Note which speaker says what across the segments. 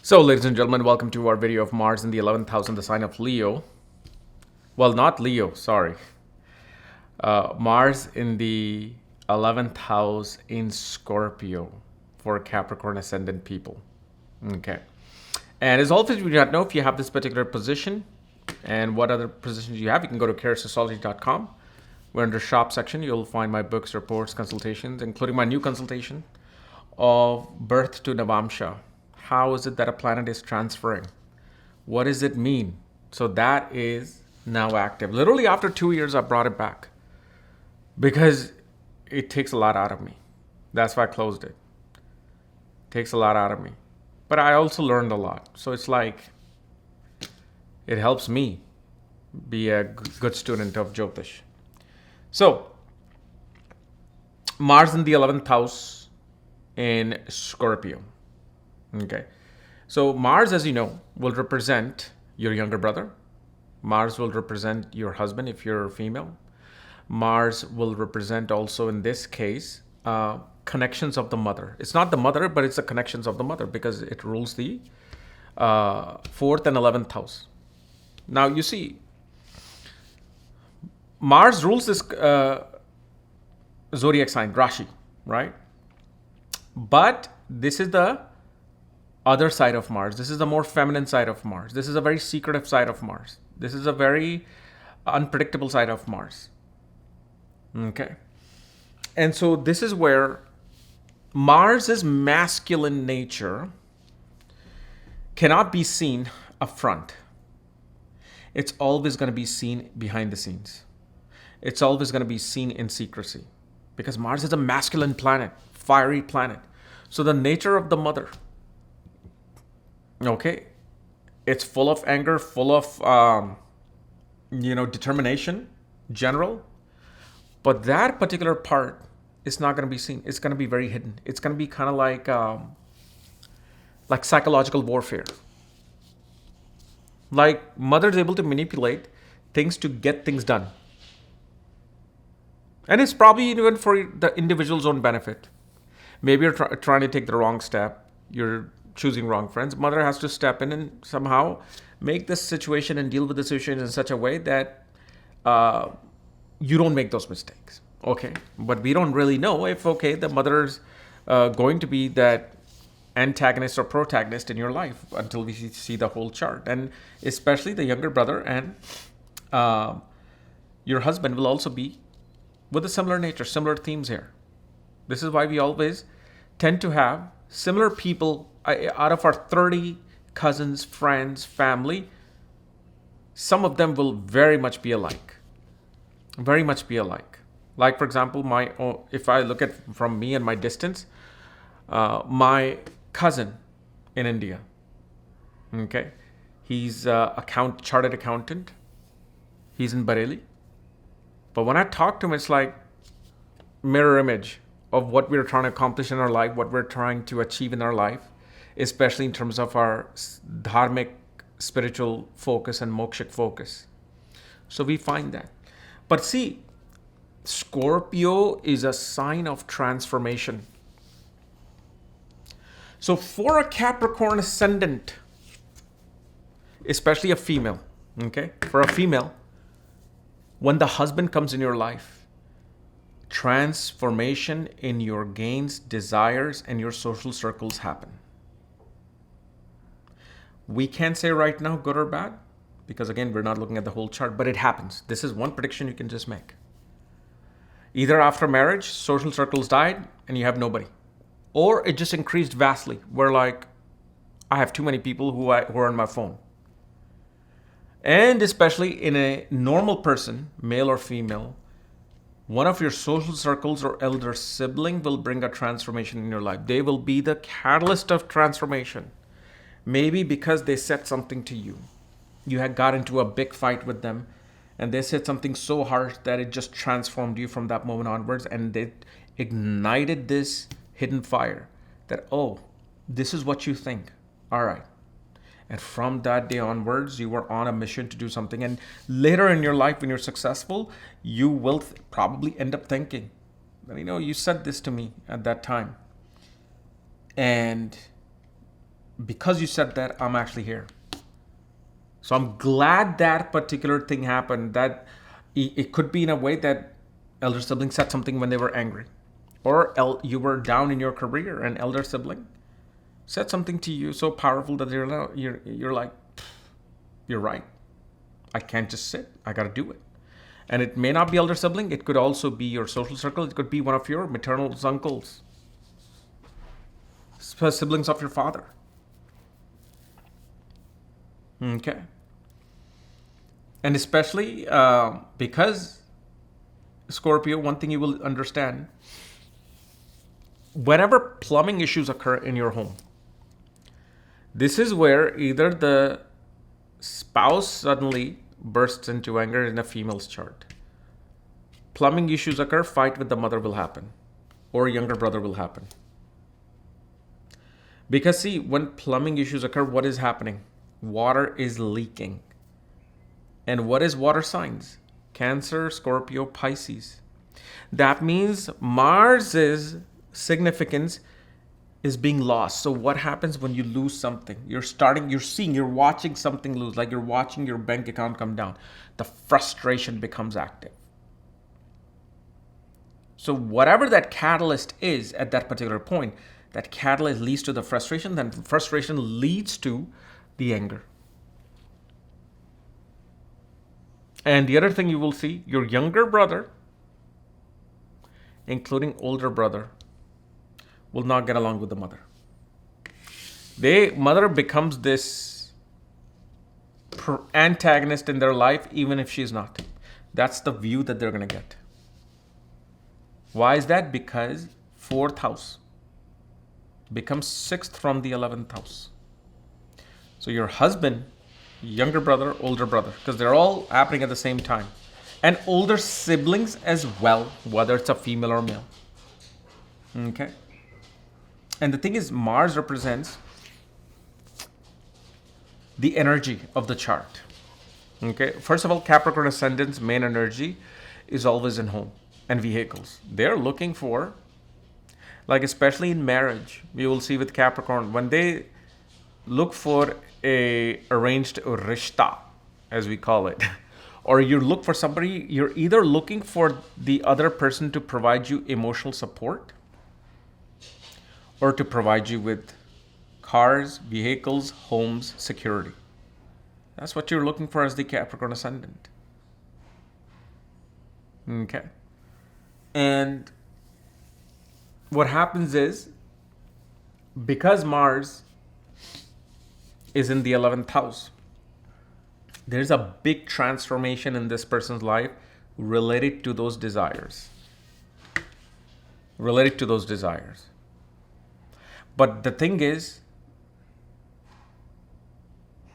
Speaker 1: So, ladies and gentlemen, welcome to our video of Mars in the 11th house in the sign of Leo. Well, not Leo, sorry. Mars in the 11th house in Scorpio for Capricorn Ascendant people. Okay. And as always, we do not know if you have this particular position and what other positions you have. You can go to Astrology.com. We're under shop section. You'll find my books, reports, consultations, including my new consultation of birth to Navamsha. How is it that a planet is transferring? What does it mean? So that is now active. Literally after 2 years, I brought it back because it takes a lot out of me. That's why I closed it. Takes a lot out of me. But I also learned a lot. So it's like, it helps me be a good student of Jyotish. So, Mars in the 11th house in Scorpio. Okay. So Mars, as you know, will represent your younger brother. Mars will represent your husband if you're female. Mars will represent also, in this case, connections of the mother. It's not the mother, but it's the connections of the mother because it rules the 4th and 11th house. Now, you see, Mars rules this zodiac sign, Rashi, right? But this is the other side of Mars. This is the more feminine side of Mars. This is a very secretive side of Mars. This is a very unpredictable side of Mars. Okay. And so this is where Mars's masculine nature cannot be seen up front. It's always going to be seen behind the scenes. It's always going to be seen in secrecy because Mars is a masculine planet, fiery planet. So the nature of the mother, okay, it's full of anger, full of, determination, general. But that particular part is not going to be seen. It's going to be very hidden. It's going to be kind of like psychological warfare. Like mother's able to manipulate things to get things done. And it's probably even for the individual's own benefit. Maybe you're trying to take the wrong step. You're choosing wrong friends. Mother has to step in and somehow make this situation and deal with the situation in such a way that you don't make those mistakes. Okay. But we don't really know if, the mother's going to be that antagonist or protagonist in your life until we see the whole chart. And especially the younger brother and your husband will also be with a similar nature, similar themes here. This is why we always tend to have similar people. Out of our 30 cousins, friends, family, some of them will very much be alike. Very much be alike. Like, for example, if I look at from me and my distance, my cousin in India, okay, he's chartered accountant. He's in Bareilly. But when I talk to him, it's like mirror image of what we're trying to accomplish in our life, what we're trying to achieve in our life, especially in terms of our dharmic, spiritual focus and mokshic focus. So we find that. But see, Scorpio is a sign of transformation. So for a Capricorn ascendant, especially a female, okay, for a female, when the husband comes in your life, transformation in your gains, desires, and your social circles happen. We can't say right now good or bad because, again, we're not looking at the whole chart, but it happens. This is one prediction you can just make. Either after marriage, social circles died and you have nobody, or it just increased vastly where like I have too many people who are on my phone. And especially in a normal person, male or female, one of your social circles or elder sibling will bring a transformation in your life. They will be the catalyst of transformation. Maybe because they said something to you. You had got into a big fight with them and they said something so harsh that it just transformed you from that moment onwards, and they ignited this hidden fire that, oh, this is what you think. All right. And from that day onwards, you were on a mission to do something. And later in your life, when you're successful, you will probably end up thinking, you said this to me at that time. And because you said that, I'm actually here. So I'm glad that particular thing happened. That it could be in a way that elder sibling said something when they were angry, or you were down in your career and elder sibling said something to you so powerful that you're like, you're right. I can't just sit. I got to do it. And it may not be elder sibling. It could also be your social circle. It could be one of your maternal uncles, siblings of your father. Okay. And especially because Scorpio, one thing you will understand, whenever plumbing issues occur in your home, this is where either the spouse suddenly bursts into anger in a female's chart. Plumbing issues occur, fight with the mother will happen, or younger brother will happen. Because see, when plumbing issues occur, what is happening? Water is leaking. And what is water signs? Cancer, Scorpio, Pisces. That means Mars's significance is being lost. So what happens when you lose something? You're watching something lose, like you're watching your bank account come down. The frustration becomes active. So whatever that catalyst is at that particular point, that catalyst leads to the frustration, then frustration leads to the anger. And the other thing you will see, your younger brother, including older brother, will not get along with the mother. Mother becomes this antagonist in their life, even if she's not. That's the view that they're going to get. Why is that? Because 4th house becomes 6th from the 11th house. So your husband, younger brother, older brother, because they're all happening at the same time. And older siblings as well, whether it's a female or male. Okay. And the thing is, Mars represents the energy of the chart. Okay. First of all, Capricorn Ascendant's main energy is always in home and vehicles. They're looking for, like especially in marriage, we will see with Capricorn, when they look for a arranged rishta, as we call it, or you look for somebody, you're either looking for the other person to provide you emotional support or to provide you with cars, vehicles, homes, security. That's what you're looking for as the Capricorn Ascendant. Okay. And what happens is, because Mars is in the 11th house, there's a big transformation in this person's life related to those desires. But the thing is,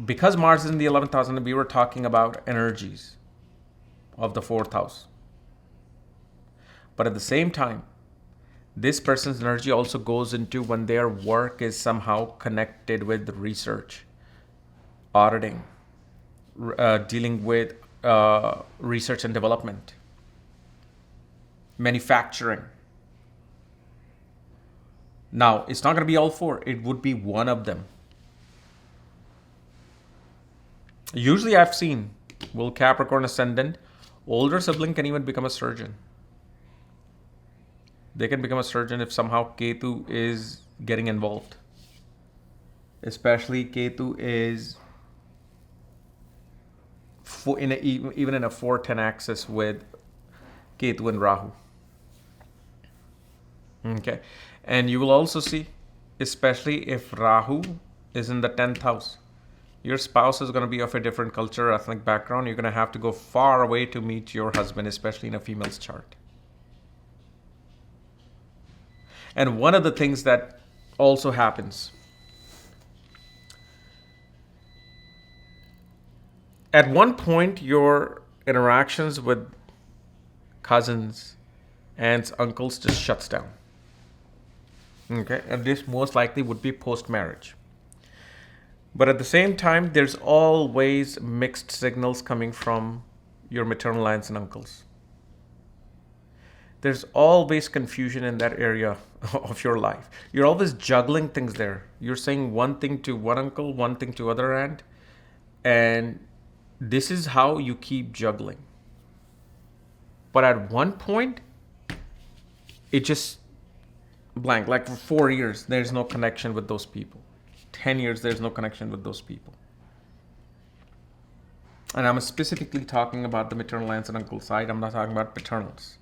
Speaker 1: because Mars is in the 11th house, and we were talking about energies of the 4th house. But at the same time, this person's energy also goes into when their work is somehow connected with research, auditing, dealing with research and development, manufacturing. Now, it's not going to be all 4. It would be one of them. Usually I've seen, Capricorn Ascendant, older sibling can even become a surgeon. They can become a surgeon if somehow Ketu is getting involved. Especially Ketu is even in a 4-10 axis with Ketu and Rahu. Okay. And you will also see, especially if Rahu is in the 10th house, your spouse is going to be of a different culture, ethnic background. You're going to have to go far away to meet your husband, especially in a female's chart. And one of the things that also happens, at one point, your interactions with cousins, aunts, uncles just shuts down. Okay, and this most likely would be post-marriage. But at the same time, there's always mixed signals coming from your maternal aunts and uncles. There's always confusion in that area of your life. You're always juggling things there. You're saying one thing to one uncle, one thing to other aunt, and this is how you keep juggling. But at one point, it just blank. Like for 4 years, there's no connection with those people. 10 years, there's no connection with those people. And I'm specifically talking about the maternal aunts and uncle side. I'm not talking about paternals.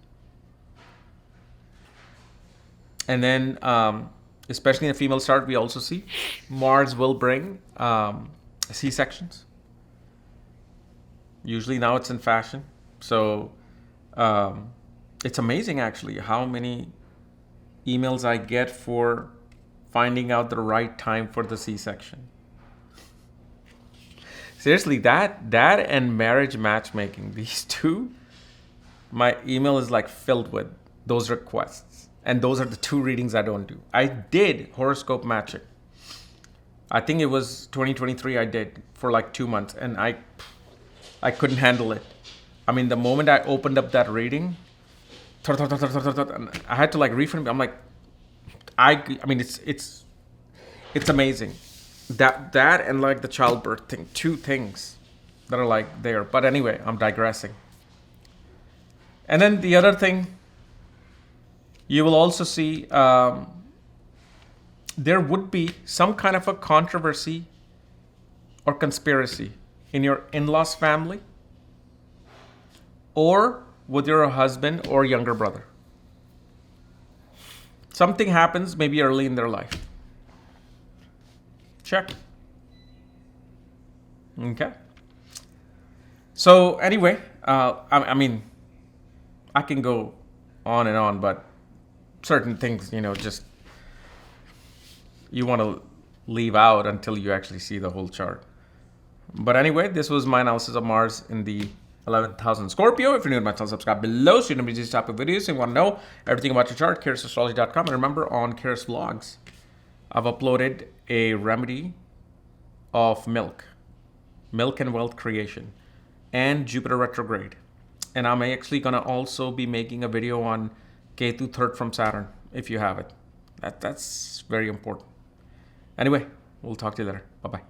Speaker 1: And then, especially in the female chart, we also see Mars will bring C-sections. Usually now it's in fashion. So it's amazing actually how many emails I get for finding out the right time for the C-section. Seriously, that and marriage matchmaking, these two, my email is like filled with those requests. And those are the two readings I don't do. I did horoscope matching. I think it was 2023 I did for like 2 months, and I couldn't handle it. I mean, the moment I opened up that reading, and I had to like reframe. I'm like, I mean, it's amazing. That and like the childbirth thing, two things that are like there. But anyway, I'm digressing. And then the other thing, you will also see there would be some kind of a controversy or conspiracy in your in-laws family or with your husband or younger brother. Something happens maybe early in their life. Check. Okay. So anyway, I mean, I can go on and on, but certain things, just you want to leave out until you actually see the whole chart. But anyway, this was my analysis of Mars in the 11th house in Scorpio. If you're new to my channel, subscribe below so you don't miss these type of videos. If you want to know everything about your chart, KarisAstrology.com. And remember, on Karis Vlogs, I've uploaded a remedy of milk and wealth creation, and Jupiter retrograde. And I'm actually going to also be making a video on Ketu third from Saturn, if you have it. That's very important. Anyway, we'll talk to you later. Bye-bye.